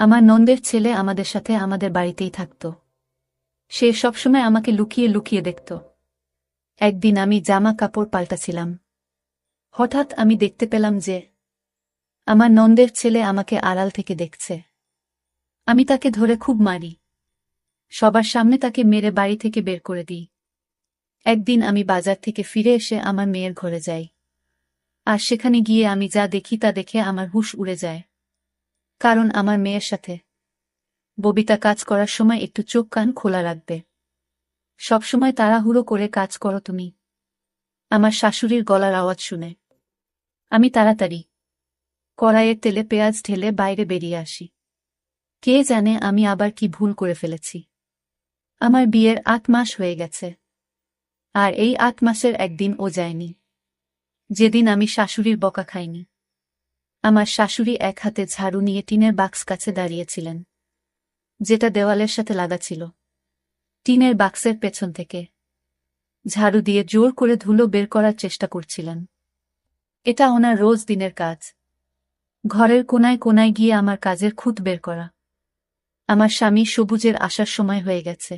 আমার নন্দের ছেলে আমাদের সাথে আমাদের বাড়িতেই থাকত। সে সবসময় আমাকে লুকিয়ে লুকিয়ে দেখত। একদিন আমি জামা কাপড় পাল্টাছিলাম। হঠাৎ আমি দেখতে পেলাম যে আমার নন্দের ছেলে আমাকে আড়াল থেকে দেখছে। আমি তাকে ধরে খুব মারি। সবার সামনে তাকে মেরে বাড়ি থেকে বের করে দিই। একদিন আমি বাজার থেকে ফিরে এসে আমার মেয়ের ঘরে যাই। আর সেখানে গিয়ে আমি যা দেখি তা দেখে আমার হুঁশ উড়ে যায়। কারণ আমার মেয়ের সাথে ববিতা কাজ করার সময় একটু চোখ কান খোলা রাখবে। সবসময় তাড়াহুড়ো করে কাজ করো তুমি। আমার শাশুড়ির গলার আওয়াজ শুনে আমি তাড়াতাড়ি কড়াইয়ের তেলে পেঁয়াজ ঢেলে বাইরে বেরিয়ে আসি। কে জানে আমি আবার কি ভুল করে ফেলেছি। আমার বিয়ের ৮ মাস হয়ে গেছে। আর এই ৮ মাসের একদিন ও যায়নি যেদিন আমি শাশুড়ির বকা খাইনি। আমার শাশুড়ি এক হাতে ঝাড়ু নিয়ে টিনের বাক্স কাছে দাঁড়িয়েছিলেন, যেটা দেওয়ালের সাথে লাগা ছিল। টিনের বাক্সের পেছন থেকে ঝাড়ু দিয়ে জোর করে ধুলো বের করার চেষ্টা করছিলেন। এটা ওনার রোজ দিনের কাজ, ঘরের কোনায় কোনায় গিয়ে আমার কাজের খুঁত বের করা। আমার স্বামী সবুজের আসার সময় হয়ে গেছে।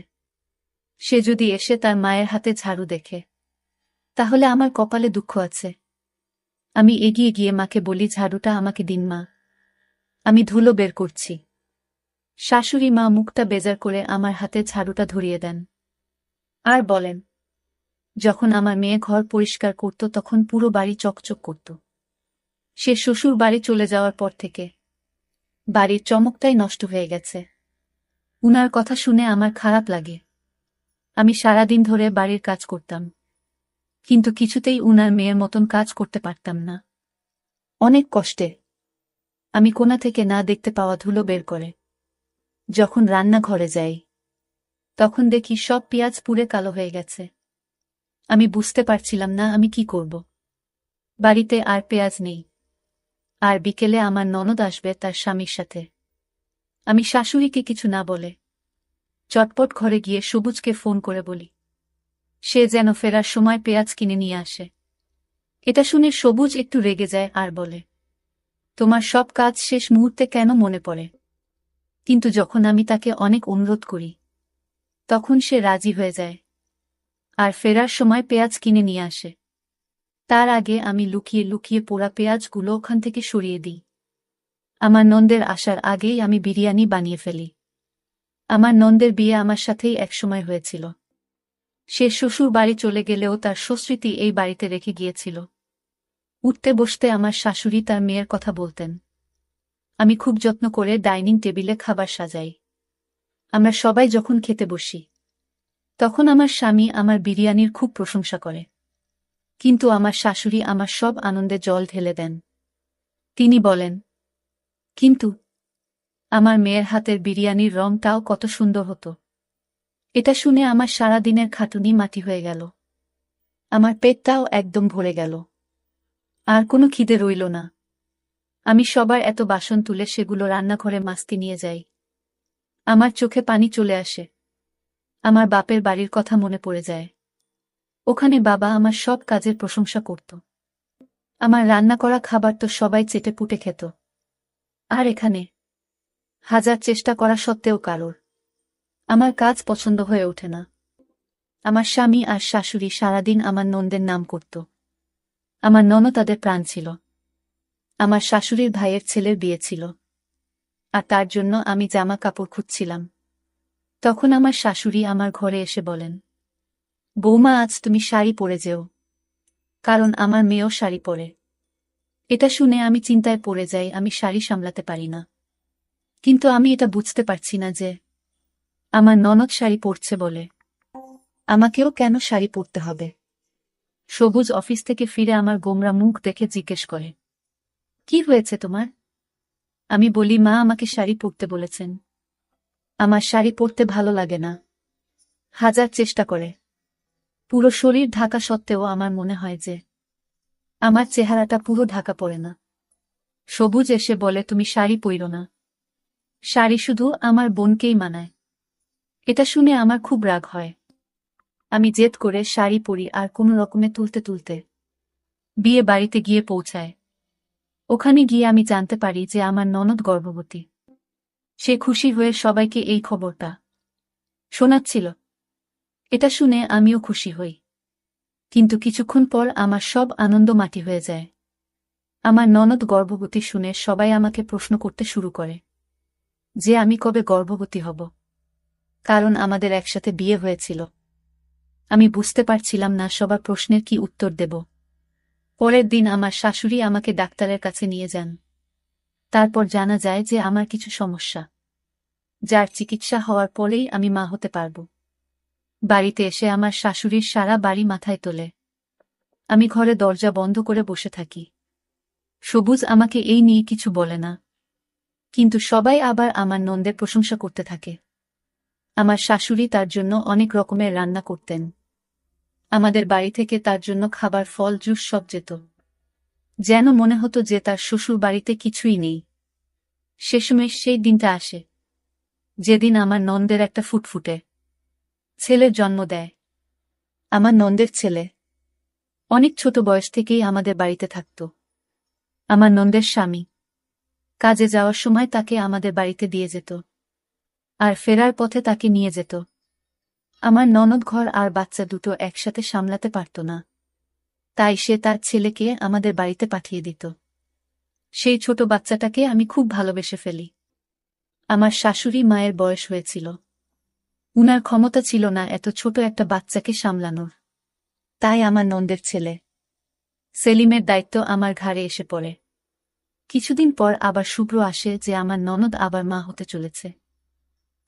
সে যদি এসে তার মায়ের হাতে ঝাড়ু দেখে, তাহলে আমার কপালে দুঃখ আছে। আমি এগিয়ে গিয়ে মাকে বলি, ঝাড়ুটা আমাকে দিন মা, আমি ধুলো বের করছি। শাশুড়ি মা মুখটা বেজার করে আমার হাতে ঝাড়ুটা ধরিয়ে দেন আর বলেন, যখন আমার মেয়ে ঘর পরিষ্কার করত তখন পুরো বাড়ি চকচক করত। সে শ্বশুর বাড়ি চলে যাওয়ার পর থেকে বাড়ির চমকটাই নষ্ট হয়ে গেছে। উনার কথা শুনে আমার খারাপ লাগে। আমি সারাদিন ধরে বাড়ির কাজ করতাম, কিন্তু কিছুতেই উনার মেয়ের মতন কাজ করতে পারতাম না। অনেক কষ্টে আমি কোণা থেকে না দেখতে পাওয়া ধুলো বের করে যখন রান্নাঘরে যাই, তখন দেখি সব পেঁয়াজ পুড়ে কালো হয়ে গেছে। আমি বুঝতে পারছিলাম না আমি কি করব। বাড়িতে আর পেঁয়াজ নেই। আর বিকেলে আমার ননদ আসবে তার স্বামীর সাথে। আমি শাশুড়িকে কিছু না বলে চটপট ঘরে গিয়ে সবুজকে ফোন করে বলি সে যেন ফেরার সময় পেঁয়াজ কিনে নিয়ে আসে। এটা শুনে সবুজ একটু রেগে যায় আর বলে, তোমার সব কাজ শেষ মুহূর্তে কেন মনে পড়ে? কিন্তু যখন আমি তাকে অনেক অনুরোধ করি, তখন সে রাজি হয়ে যায় আর ফেরার সময় পেঁয়াজ কিনে নিয়ে আসে। তার আগে আমি লুকিয়ে লুকিয়ে পোড়া পেঁয়াজগুলো ওখান থেকে সরিয়ে দিই। আমার নন্দের আসার আগেই আমি বিরিয়ানি বানিয়ে ফেলি। আমার নন্দের বিয়ে আমার সাথেই একসময় হয়েছিল। সে শ্বশুর বাড়ি চলে গেলেও তার সুস্মৃতি এই বাড়িতে রেখে গিয়েছিল। উঠতে বসতে আমার শাশুড়ি তার মেয়ের কথা বলতেন। আমি খুব যত্ন করে ডাইনিং টেবিলে খাবার সাজাই। আমরা সবাই যখন খেতে বসি, তখন আমার স্বামী আমার বিরিয়ানির খুব প্রশংসা করে। কিন্তু আমার শাশুড়ি আমার সব আনন্দে জল ঢেলে দেন। তিনি বলেন, কিন্তু আমার মেয়ের হাতের বিরিয়ানির রংটাও কত সুন্দর হতো। এটা শুনে আমার সারা দিনের খাটুনি মাটি হয়ে গেল। আমার পেটটাও একদম ভরে গেল। আর কোনো খিদে রইল না। আমি সবার এত বাসন তুলে সেগুলো রান্নাঘরে মাজতে নিয়ে যাই। আমার চোখে পানি চলে আসে। আমার বাপের বাড়ির কথা মনে পড়ে যায়। ওখানে বাবা আমার সব কাজের প্রশংসা করত। আমার রান্না করা খাবার তো সবাই চেটেপুটে খেত। আর এখানে হাজার চেষ্টা করা সত্ত্বেও কারোর আমার কাজ পছন্দ হয়ে ওঠে না। আমার স্বামী আর শাশুড়ি সারাদিন আমার নন্দের নাম করত। আমার ননদ তাদের প্রাণ ছিল। আমার শাশুড়ির ভাইয়ের ছেলের বিয়ে ছিল, আর তার জন্য আমি জামা কাপড় খুঁজছিলাম। তখন আমার শাশুড়ি আমার ঘরে এসে বলেন, বৌমা, আজ তুমি শাড়ি পরে যেও, কারণ আমার মেয়েও শাড়ি পরে। এটা শুনে আমি চিন্তায় পড়ে যাই। আমি শাড়ি সামলাতে পারি না। কিন্তু আমি এটা বুঝতে পারছি না যে আমার ননদ শাড়ি পরছে বলে আমাকেও কেন শাড়ি পরতে হবে। সবুজ অফিস থেকে ফিরে আমার গোমরা মুখ দেখে জিজ্ঞেস করে, কি হয়েছে তোমার? আমি বলি, মা আমাকে শাড়ি পরতে বলেছেন। আমার শাড়ি পরতে ভালো লাগে না। হাজার চেষ্টা করে পুরো শরীর ঢাকা সত্ত্বেও আমার মনে হয় যে আমার চেহারাটা পুরো ঢাকা পড়ে না। সবুজ এসে বলে, তুমি শাড়ি পইরো না। শাড়ি শুধু আমার বোনকেই মানায়। এটা শুনে আমার খুব রাগ হয়। আমি জেদ করে শাড়ি পরি আর কোনো রকমে তুলতে তুলতে বিয়ে বাড়িতে গিয়ে পৌঁছায়। ওখানে গিয়ে আমি জানতে পারি যে আমার ননদ গর্ভবতী। সে খুশি হয়ে সবাইকে এই খবরটা শোনাচ্ছিল। এটা শুনে আমিও খুশি হই। কিন্তু কিছুক্ষণ পর আমার সব আনন্দ মাটি হয়ে যায়। আমার ননদ গর্ভবতী শুনে সবাই আমাকে প্রশ্ন করতে শুরু করে যে আমি কবে গর্ভবতী হব, কারণ আমাদের একসাথে বিয়ে হয়েছিল। আমি বুঝতে পারছিলাম না সবার প্রশ্নের কি উত্তর দেব। পরের দিন আমার শাশুড়ি আমাকে ডাক্তারের কাছে নিয়ে যান। তারপর জানা যায় যে আমার কিছু সমস্যা, যার চিকিৎসা হওয়ার পরেই আমি মা হতে পারব। বাড়িতে এসে আমার শাশুড়ির সারা বাড়ি মাথায় তোলে। আমি ঘরে দরজা বন্ধ করে বসে থাকি। সবুজ আমাকে এই নিয়ে কিছু বলে না, কিন্তু সবাই আবার আমার নন্দের প্রশংসা করতে থাকে। আমার শাশুড়ি তার জন্য অনেক রকমের রান্না করতেন। আমাদের বাড়ি থেকে তার জন্য খাবার, ফল, জুস সব যেত। যেন মনে হতো যে তার শ্বশুর বাড়িতে কিছুই নেই। শেষমেশ সেই দিনটা আসে যেদিন আমার নন্দের একটা ফুটফুটে ছেলের জন্ম দেয়। আমার নন্দের ছেলে অনেক ছোট বয়স থেকেই আমাদের বাড়িতে থাকত। আমার নন্দের স্বামী কাজে যাওয়ার সময় তাকে আমাদের বাড়িতে দিয়ে যেত, আর ফেরার পথে তাকে নিয়ে যেত। আমার ননদ ঘর আর বাচ্চা দুটো একসাথে সামলাতে পারত না, তাই সে তার ছেলেকে আমাদের বাড়িতে পাঠিয়ে দিত। সেই ছোট বাচ্চাটাকে আমি খুব ভালোবেসে ফেলি। আমার শাশুড়ি মায়ের বয়স হয়েছিল, উনার ক্ষমতা ছিল না এত ছোট একটা বাচ্চাকে সামলানোর। তাই আমার নন্দের ছেলে সেলিমের দায়িত্ব আমার ঘাড়ে এসে পড়ে। কিছুদিন পর আবার শুভ্র আসে যে আমার ননদ আবার মা হতে চলেছে।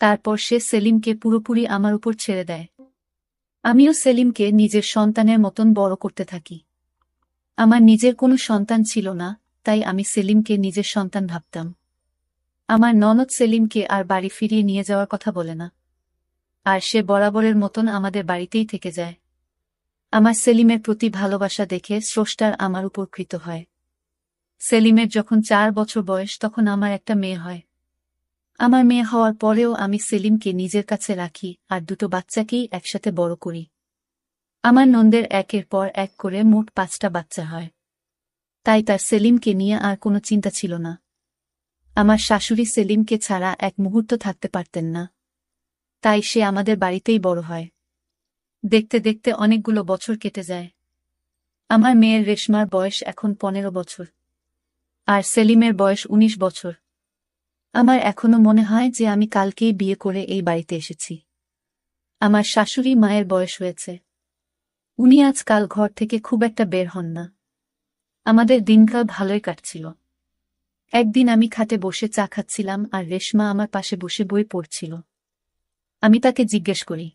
তারপর সে সেলিমকে পুরোপুরি আমার উপর ছেড়ে দেয়। আমিও সেলিমকে নিজের সন্তানের মতন বড় করতে থাকি। আমার নিজের কোনো সন্তান ছিল না, তাই আমি সেলিমকে নিজের সন্তান ভাবতাম। আমার ননদ সেলিমকে আর বাড়ি ফিরিয়ে নিয়ে যাওয়ার কথা বলে না, আর সে বরাবরের মতন আমাদের বাড়িতেই থেকে যায়। আমার সেলিমের প্রতি ভালোবাসা দেখে স্রষ্টার আমার উপর কৃত হয়। সেলিমের যখন 4 বছর বয়স তখন আমার একটা মেয়ে হয়। আমার মেয়ে হওয়ার পরেও আমি সেলিমকে নিজের কাছে রাখি আর দুটো বাচ্চাকেই একসাথে বড় করি। আমার নন্দের একের পর এক করে মোট 5টা বাচ্চা হয়, তাই তার সেলিমকে নিয়ে আর কোনো চিন্তা ছিল না। আমার শাশুড়ি সেলিমকে ছাড়া এক মুহূর্ত থাকতে পারতেন না, তাই সে আমাদের বাড়িতেই বড় হয়। দেখতে দেখতে অনেকগুলো বছর কেটে যায়। আমার মেয়ের রেশমার বয়স এখন 15 বছর, আর সেলিমের বয়স 19 বছর। আমার এখনো মনে হয় যে আমি কালকেই বিয়ে করে এই বাড়িতে এসেছি। আমার শাশুড়ি মায়ের বয়স হয়েছে, উনি আজকাল ঘর থেকে খুব একটা বের হন না। আমাদের দিনকাল ভালোই কাটছিল। একদিন আমি খাটে বসে চা খাচ্ছিলাম আর রেশমা আমার পাশে বসে বই পড়ছিল। আমি তাকে জিজ্ঞেস করি,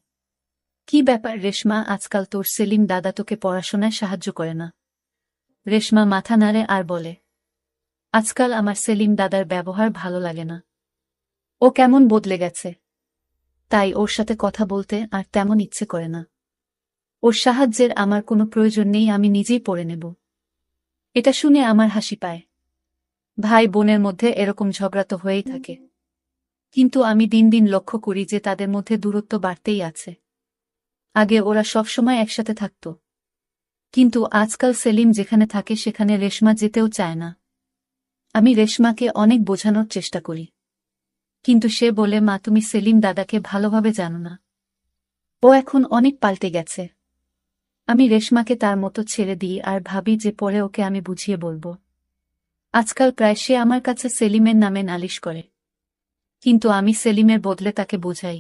কি ব্যাপার রেশমা, আজকাল তোর সেলিম দাদা তোকে পড়াশোনায় সাহায্য করে না? রেশমা মাথা নাড়ে আর বলে, আজকাল আমার সেলিম দাদার ব্যবহার ভালো লাগে না। ও কেমন বদলে গেছে, তাই ওর সাথে কথা বলতে আর তেমন ইচ্ছে করে না। ওর সাহায্যের আমার কোনো প্রয়োজন নেই, আমি নিজেই পড়ে নেব। এটা শুনে আমার হাসি পায়। ভাই বোনের মধ্যে এরকম ঝগড়া তো হয়েই থাকে, কিন্তু আমি দিন দিন লক্ষ্য করি যে তাদের মধ্যে দূরত্ব বাড়তেই আছে। আগে ওরা সবসময় একসাথে থাকত, কিন্তু আজকাল সেলিম যেখানে থাকে সেখানে রেশমা যেতেও চায় না। আমি রেশমাকে অনেক বোঝানোর চেষ্টা করি, কিন্তু সে বলে, মা তুমি সেলিম দাদাকে ভালোভাবে জানো না, ও এখন অনেক পাল্টে গেছে। আমি রেশমাকে তার মতো ছেড়ে দিই আর ভাবি যে পরে ওকে আমি বুঝিয়ে বলবো। আজকাল প্রায় সে আমার কাছে সেলিমের নামে নালিশ করে, কিন্তু আমি সেলিমের বদলে তাকে বোঝাই,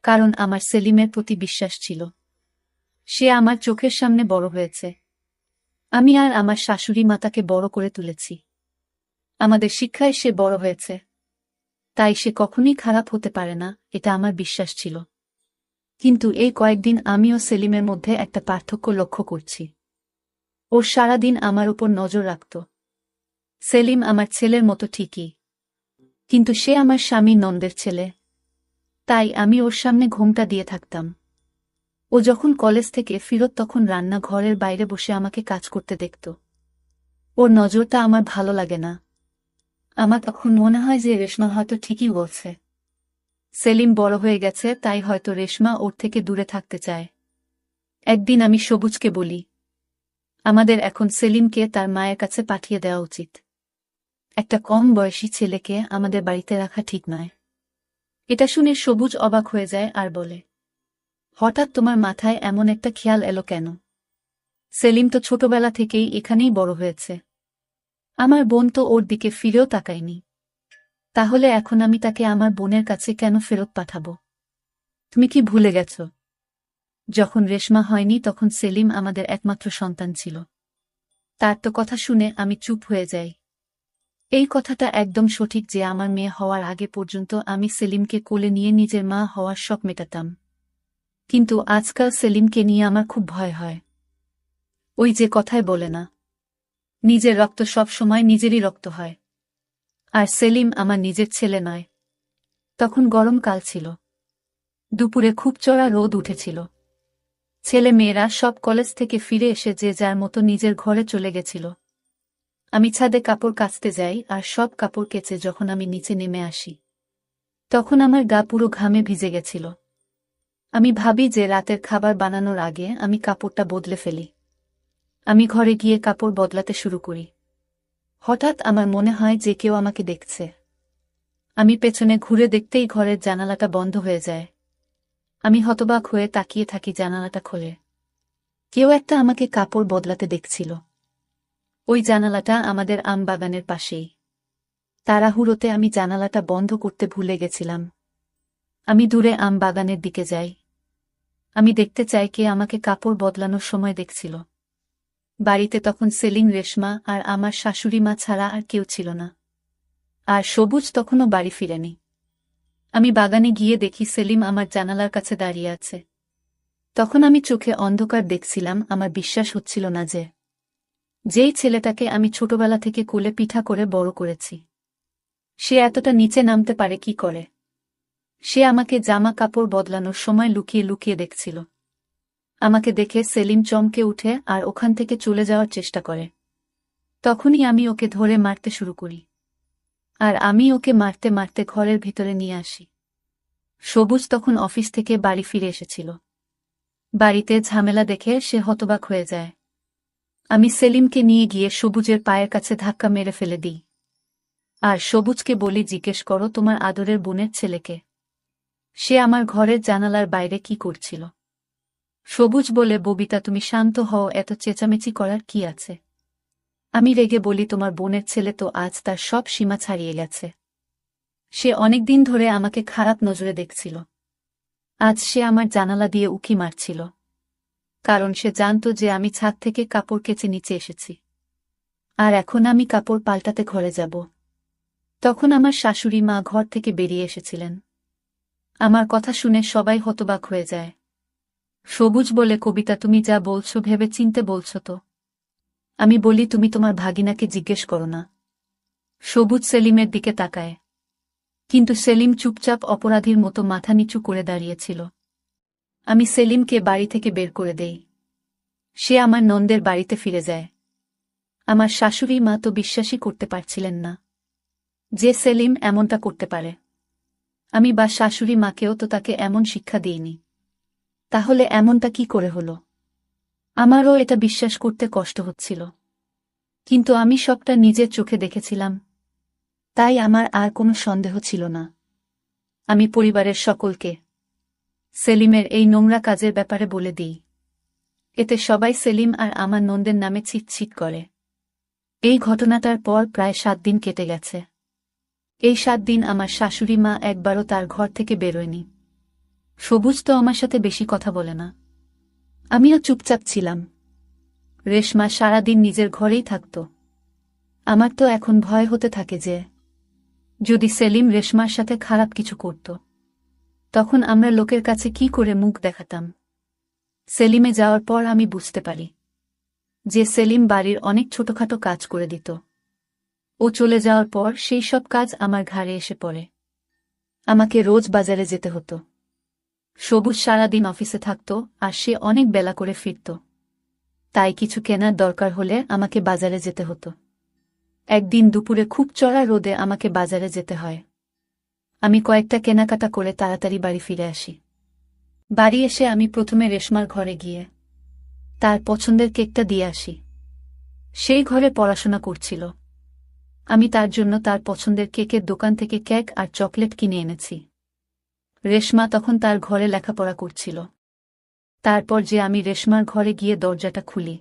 কারণ আমার সেলিমের প্রতি বিশ্বাস ছিল। সে আমার চোখের সামনে বড় হয়েছে। আমি আর আমার শাশুড়ি মা তাকে বড় করে তুলেছি। আমাদের শিক্ষায় সে বড় হয়েছে, তাই সে কখনোই খারাপ হতে পারে না, এটা আমার বিশ্বাস ছিল। কিন্তু এই কয়েকদিন আমিও সেলিমের মধ্যে একটা পার্থক্য লক্ষ্য করছি। ও সারাদিন আমার উপর নজর রাখত। সেলিম আমার ছেলের মতো ঠিকই, কিন্তু সে আমার স্বামী নন্দের ছেলে, তাই আমি ওর সামনে ঘোমটা দিয়ে থাকতাম। ও যখন কলেজ থেকে ফিরত তখন রান্না ঘরের বাইরে বসে আমাকে কাজ করতে দেখত। ওর নজরটা আমার ভালো লাগে না। আমার তখন মনে হয় যে রেশমা হয়তো ঠিকই বলছে। সেলিম বড় হয়ে গেছে, তাই হয়তো রেশমা ওর থেকে দূরে থাকতে চায়। একদিন আমি সবুজকে বলি, আমাদের এখন সেলিমকে তার মায়ের কাছে পাঠিয়ে দেওয়া উচিত। একটা কম বয়সী ছেলেকে আমাদের বাড়িতে রাখা ঠিক নয়। এটা শুনে সবুজ অবাক হয়ে যায় আর বলে, হঠাৎ তোমার মাথায় এমন একটা খেয়াল এলো কেন? সেলিম তো ছোটবেলা থেকেই এখানেই বড় হয়েছে। আমার বোন তো ওর দিকে ফিরেও তাকায়নি। তাহলে এখন আমি তাকে আমার বোনের কাছে কেন ফেরত পাঠাবো? তুমি কি ভুলে গেছ যখন রেশমা হয়নি তখন সেলিম আমাদের একমাত্র সন্তান ছিল? তার তো কথা শুনে আমি চুপ হয়ে যাই। এই কথাটা একদম সঠিক যে আমার মেয়ে হওয়ার আগে পর্যন্ত আমি সেলিমকে কোলে নিয়ে নিজের মা হওয়ার শখ মেটাতাম। কিন্তু আজকাল সেলিমকে নিয়ে আমার খুব ভয় হয়। ওই যে কথায় বলে না, নিজের রক্ত সব সময় নিজেরই রক্ত হয়। আর সেলিম আমার নিজের ছেলে নয়। তখন গরমকাল ছিল। দুপুরে খুব চড়া রোদ উঠেছিল। ছেলে মেয়েরা সব কলেজ থেকে ফিরে এসে যে যার মতো নিজের ঘরে চলে গেছিল। আমি ছাদে কাপড় কাচতে যাই আর সব কাপড় কেচে যখন আমি নিচে নেমে আসি তখন আমার গা পুরো ঘামে ভিজে গেছিল। আমি ভাবি যে রাতের খাবার বানানোর আগে আমি কাপড়টা বদলে ফেলি। আমি ঘরে গিয়ে কাপড় বদলাতে শুরু করি। হঠাৎ আমার মনে হয় যে কেউ আমাকে দেখছে। আমি পেছনে ঘুরে দেখতেই ঘরের জানালাটা বন্ধ হয়ে যায়। আমি হতবাক হয়ে তাকিয়ে থাকি জানালাটা খুলে। কেউ একটা আমাকে কাপড় বদলাতে দেখছিল। ওই জানালাটা আমাদের আম বাগানের পাশেই। তাড়াহুড়োতে আমি জানালাটা বন্ধ করতে ভুলে গেছিলাম। আমি দূরে আম বাগানের দিকে যাই। আমি দেখতে চাই কে আমাকে কাপড় বদলানোর সময় দেখছিল। বাড়িতে তখন সেলিম, রেশমা আর আমার শাশুড়ি মা ছাড়া আর কেউ ছিল না। আর সবুজ তখনও বাড়ি ফিরেনি। আমি বাগানে গিয়ে দেখি সেলিম আমার জানালার কাছে দাঁড়িয়ে আছে। তখন আমি চোখে অন্ধকার দেখছিলাম। আমার বিশ্বাস হচ্ছিল না যেই ছেলেটাকে আমি ছোটবেলা থেকে কোলে পিঠা করে বড় করেছি, সে এতটা নিচে নামতে পারে কি করে? সে আমাকে জামা কাপড় বদলানোর সময় লুকিয়ে লুকিয়ে দেখছিল। আমাকে দেখে সেলিম চমকে উঠে আর ওখান থেকে চলে যাওয়ার চেষ্টা করে। তখনই আমি ওকে ধরে মারতে শুরু করি। আর আমি ওকে মারতে মারতে ঘরের ভিতরে নিয়ে আসি। সবুজ তখন অফিস থেকে বাড়ি ফিরে এসেছিল। বাড়িতে ঝামেলা দেখে সে হতবাক হয়ে যায়। আমি সেলিমকে নিয়ে গিয়ে সবুজের পায়ের কাছে ধাক্কা মেরে ফেলে দিই। আর সবুজকে বলি, জিজ্ঞেস করো তোমার আদরের বোনের ছেলেকে, সে আমার ঘরের জানালার বাইরে কি করছিল? সবুজ বলে, ববিতা তুমি শান্ত হও, এত চেঁচামেচি করার কি আছে? আমি রেগে বলি, তোমার বোনের ছেলে তো আজ তার সব সীমা ছাড়িয়ে গেছে। সে অনেকদিন ধরে আমাকে খারাপ নজরে দেখছিল। আজ সে আমার জানালা দিয়ে উঁকি মারছিল, কারণ সে জানত যে আমি ছাদ থেকে কাপড় কেচে নিচে এসেছি। আর এখন আমি কাপড় পাল্টাতে ঘরে যাব। তখন আমার শাশুড়ি মা ঘর থেকে বেরিয়ে এসেছিলেন। আমার কথা শুনে সবাই হতবাক হয়ে যায়। সবুজ বলে, কবিতা তুমি যা বলছো ভেবে চিনতে বলছো তো? আমি বলি, তুমি তোমার ভাগিনাকে জিজ্ঞেস করো না। সবুজ সেলিমের দিকে তাকায়, কিন্তু সেলিম চুপচাপ অপরাধীর মতো মাথা নিচু করে দাঁড়িয়েছিল। আমি সেলিমকে বাড়ি থেকে বের করে দেই। সে আমার নন্দের বাড়িতে ফিরে যায়। আমার শাশুড়ি মা তো বিশ্বাসই করতে পারছিলেন না যে সেলিম এমনটা করতে পারে। আমি বা শাশুড়ি মাকেও তো তাকে এমন শিক্ষা দিইনি। তাহলে এমনটা কি করে হলো? আমারও এটা বিশ্বাস করতে কষ্ট হচ্ছিল, কিন্তু আমি সবটা নিজের চোখে দেখেছিলাম, তাই আমার আর কোনো সন্দেহ ছিল না। আমি পরিবারের সকলকে সেলিমের এই নোংরা কাজের ব্যাপারে বলে দিই। এতে সবাই সেলিম আর আমার নন্দের নামে ছিটছিট করে। এই ঘটনাটার পর প্রায় 7 দিন কেটে গেছে। এই 7 দিন আমার শাশুড়ি মা একবারও তার ঘর থেকে বেরোয়নি। সবুজ তো আমার সাথে বেশি কথা বলে না। আমিও চুপচাপ ছিলাম। রেশমা সারাদিন নিজের ঘরেই থাকত। আমার তো এখন ভয় হতে থাকে যে যদি সেলিম রেশমার সাথে খারাপ কিছু করত, তখন আমরা লোকের কাছে কি করে মুখ দেখাতাম। সেলিমে যাওয়ার পর আমি বুঝতে পারি যে সেলিম বাড়ির অনেক ছোটখাটো কাজ করে দিত। ও চলে যাওয়ার পর সেই সব কাজ আমার ঘাড়ে এসে পড়ে। আমাকে রোজ বাজারে যেতে হতো। সবুজ সারাদিন অফিসে থাকত আর সে অনেক বেলা করে ফিরত। তাই কিছু কেনার দরকার হলে আমাকে বাজারে যেতে হতো। একদিন দুপুরে খুব চড়া রোদে আমাকে বাজারে যেতে হয়। আমি কয়েকটা কেনাকাটা করে তাড়াতাড়ি বাড়ি ফিরে আসি। বাড়ি এসে আমি প্রথমে রেশমার ঘরে গিয়ে তার পছন্দের কেকটা দিয়ে আসি। সেই ঘরে পড়াশোনা করছিল। আমি তার জন্য তার পছন্দের কেকের দোকান থেকে কেক আর চকলেট কিনে এনেছি। রেশমা তখন তার ঘরে লেখাপড়া করছিল। তারপর যে আমি রেশমার ঘরে গিয়ে দরজাটা খুলি,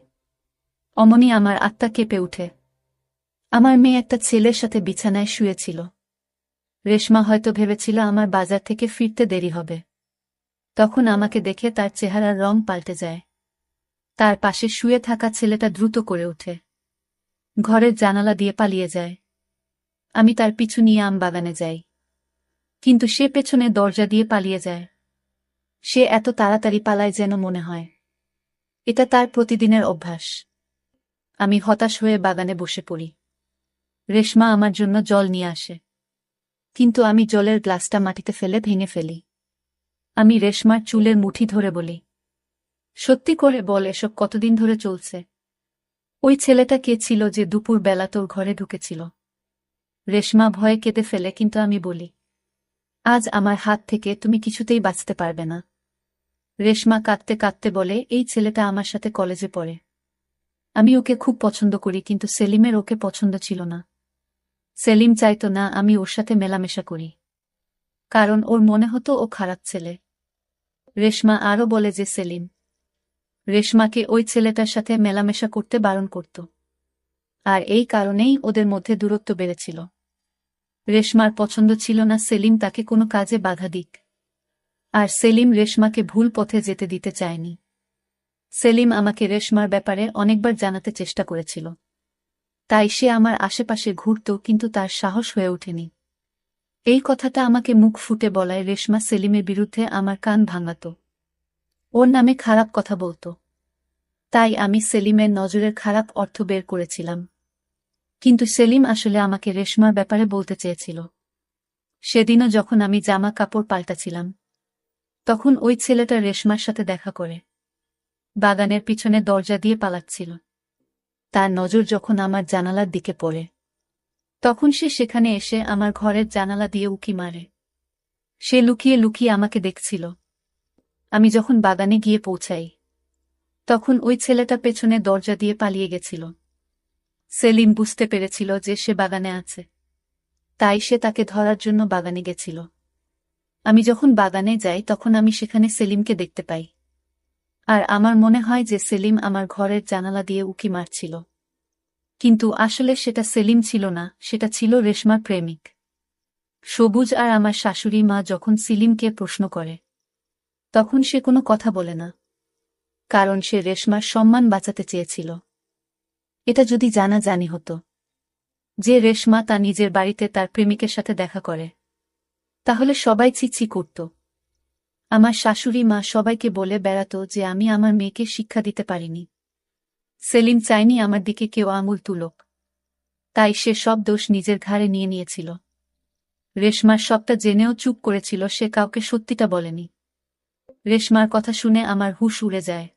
অমনি আমার আত্মা কেঁপে উঠে। আমার মেয়ে একটা ছেলের সাথে বিছানায় শুয়েছিল। রেশমা হয়তো ভেবেছিল আমার বাজার থেকে ফিরতে দেরি হবে। তখন আমাকে দেখে তার চেহারার রং পাল্টে যায়। তার পাশে শুয়ে থাকা ছেলেটা দ্রুত করে ওঠে, ঘরের জানালা দিয়ে পালিয়ে যায়। আমি তার পিছু নিয়ে আম বাগানে যাই, কিন্তু সে পেছনে দরজা দিয়ে পালিয়ে যায়। সে এত তাড়াতাড়ি পালায় যেন মনে হয় এটা তার প্রতিদিনের অভ্যাস। আমি হতাশ হয়ে বাগানে বসে পড়ি। রেশমা আমার জন্য জল নিয়ে আসে, কিন্তু আমি জলের গ্লাসটা মাটিতে ফেলে ভেঙে ফেলি। আমি রেশমার চুলের মুঠি ধরে বলি, সত্যি করে বল, এসব কতদিন ধরে চলছে? ওই ছেলেটা কে ছিল যে দুপুর বেলা তোর ঘরে ঢুকেছিল? রেশমা ভয়ে কেঁদে ফেলে, কিন্তু আমি বলি, আজ আমার হাত থেকে তুমি কিছুতেই বাঁচতে পারবে না। রেশমা কাঁদতে কাঁদতে বলে, এই ছেলেটা আমার সাথে কলেজে পড়ে। আমি ওকে খুব পছন্দ করি, কিন্তু সেলিমের ওকে পছন্দ ছিল না। সেলিম চাইতো না আমি ওর সাথে মেলামেশা করি, কারণ ওর মনে হতো ও খারাপ ছেলে। রেশমা আরও বলে যে সেলিম রেশমাকে ওই ছেলেটার সাথে মেলামেশা করতে বারণ করত, আর এই কারণেই ওদের মধ্যে দূরত্ব বেড়েছিল। রেশমার পছন্দ ছিল না সেলিম তাকে কোনো কাজে বাধা দিক, আর সেলিম রেশমাকে ভুল পথে যেতে দিতে চায়নি। সেলিম আমাকে রেশমার ব্যাপারে অনেকবার জানাতে চেষ্টা করেছিল, তাই সে আমার আশেপাশে ঘুরত, কিন্তু তার সাহস হয়ে ওঠেনি। এই কথাটা আমাকে মুখ ফুটে বলায় রেশমা সেলিমের বিরুদ্ধে আমার কান ভাঙাত, ওর নামে খারাপ কথা বলত। তাই আমি সেলিমের নজরের খারাপ অর্থ বের করেছিলাম, কিন্তু সেলিম আসলে আমাকে রেশমার ব্যাপারে বলতে চেয়েছিল। সেদিনও যখন আমি জামা কাপড় পাল্টাছিলাম, তখন ওই ছেলেটা রেশমার সাথে দেখা করে বাগানের পিছনে দরজা দিয়ে পালাচ্ছিল। তার নজর যখন আমার জানালার দিকে পড়ে, তখন সে সেখানে এসে আমার ঘরের জানালা দিয়ে উঁকি মারে। সে লুকিয়ে লুকিয়ে আমাকে দেখছিল। আমি যখন বাগানে গিয়ে পৌঁছাই, তখন ওই ছেলেটা পেছনে দরজা দিয়ে পালিয়ে গেছিল। সেলিম বুঝতে পেরেছিল যে সে বাগানে আছে, তাই সে তাকে ধরার জন্য বাগানে গেছিল। আমি যখন বাগানে যাই, তখন আমি সেখানে সেলিমকে দেখতে পাই, আর আমার মনে হয় যে সেলিম আমার ঘরের জানালা দিয়ে উঁকি মারছিল। কিন্তু আসলে সেটা সেলিম ছিল না, সেটা ছিল রেশমার প্রেমিক সবুজ। আর আমার শাশুড়ি মা যখন সেলিমকে প্রশ্ন করে, তখন সে কোনো কথা বলে না, কারণ সে রেশমার সম্মান বাঁচাতে চেয়েছিল। এটা যদি জানাজানি হতো যে রেশমা তা নিজের বাড়িতে তার প্রেমিকের সাথে দেখা করে, তাহলে সবাই ছিছি করত। আমার শাশুড়ি মা সবাইকে বলে বেড়াতো যে আমি আমার মেয়েকে শিক্ষা দিতে পারিনি। সেলিম চায়নি আমার দিকে কেউ আঙুল তুলুক, তাই সে সব দোষ নিজের ঘাড়ে নিয়ে নিয়েছিল। রেশমার সবটা জেনেও চুপ করেছিল, সে কাউকে সত্যিটা বলেনি। রেশমার কথা শুনে আমার হুঁশ উড়ে যায়।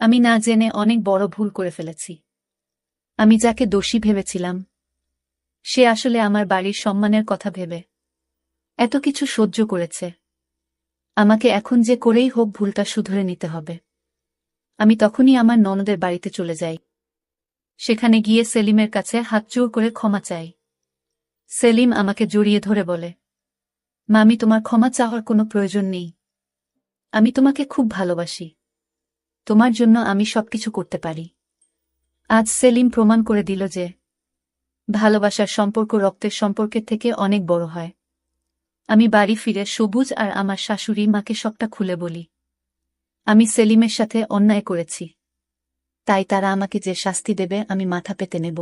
আমি না জেনে অনেক বড় ভুল করে ফেলেছি। আমি যাকে দোষী ভেবেছিলাম, সে আসলে আমার বাড়ির সম্মানের কথা ভেবে এত কিছু সহ্য করেছে। আমাকে এখন যে করেই হোক ভুলটা শুধরে নিতে হবে। আমি তখনই আমার ননদের বাড়িতে চলে যাই। সেখানে গিয়ে সেলিমের কাছে হাত জোড় করে ক্ষমা চাই। সেলিম আমাকে জড়িয়ে ধরে বলে, মামি, তোমার ক্ষমা চাওয়ার কোনো প্রয়োজন নেই। আমি তোমাকে খুব ভালোবাসি, তোমার জন্য আমি সবকিছু করতে পারি। আজ সেলিম প্রমাণ করে দিল যে ভালোবাসার সম্পর্ক রক্তের সম্পর্কের থেকে অনেক বড় হয়। আমি বাড়ি ফিরে সবুজ আর আমার শাশুড়ি মাকে সবটা খুলে বলি। আমি সেলিমের সাথে অন্যায় করেছি, তাই তারা আমাকে যে শাস্তি দেবে আমি মাথা পেতে নেব।